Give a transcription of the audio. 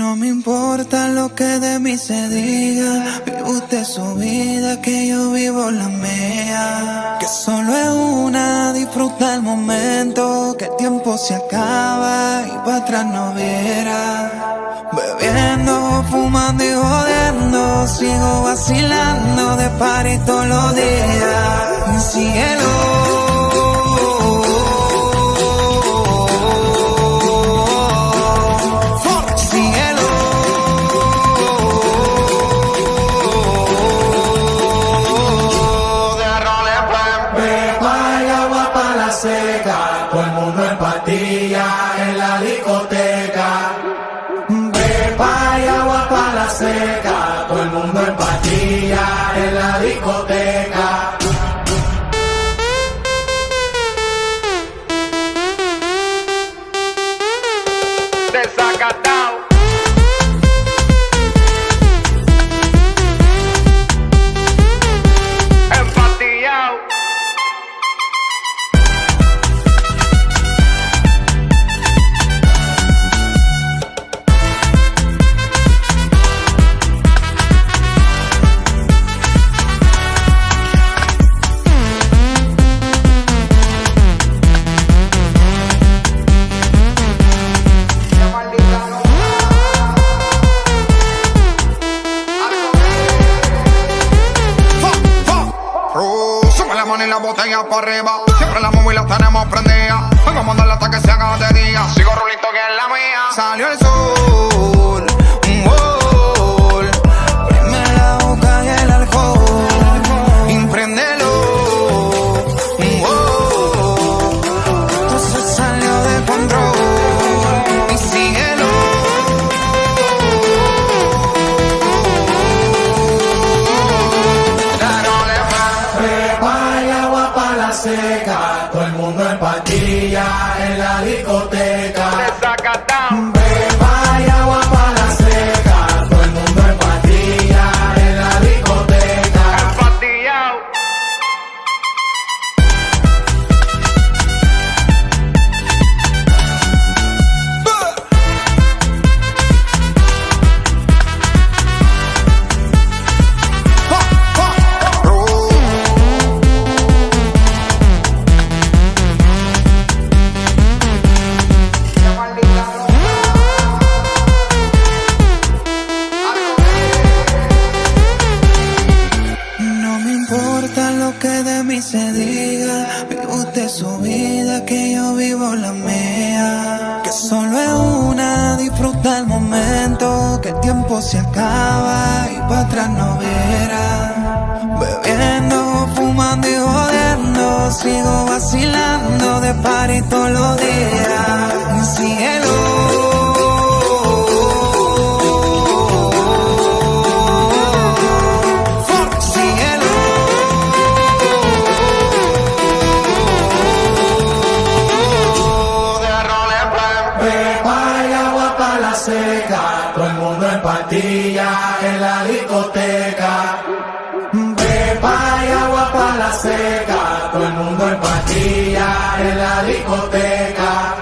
No me importa lo que de mí se diga, vive usted su vida, que yo vivo la mía. Que solo es una, disfruta el momento, que el tiempo se acaba y para atrás no viera. Bebiendo, fumando y jodiendo, sigo vacilando de party todos los días. Síguelo. Todo el mundo en pastillas en la discoteca. Pepa y agua para la seca. Todo el mundo en pastillas en la discoteca. Desacatado. Empastillado. Y la botella para arriba, siempre la móvil las tenemos prendidas. Vamos a mandarle hasta que se haga de día. Sigo rulito que es la mía. Salió el sol, un gol. Prime la boca y el alcohol. Impréndelo, un gol. Entonces salió de control. Y síguelo. Seca, todo el mundo en pastillas en la discoteca. Desacatado. Pepa y agua para la seca, todo el mundo en pastillas en la discoteca. Empastillado. Se diga, vive usted su vida, que yo vivo la mía. Que solo es una, disfruta el momento, que el tiempo se acaba y para atrás no verá. Bebiendo, fumando y jodiendo, sigo vacilando de party todos los días. Síguelo. Seca, todo el mundo en pastillas en la discoteca. Pepa y agua para la seca, todo el mundo en pastillas en la discoteca.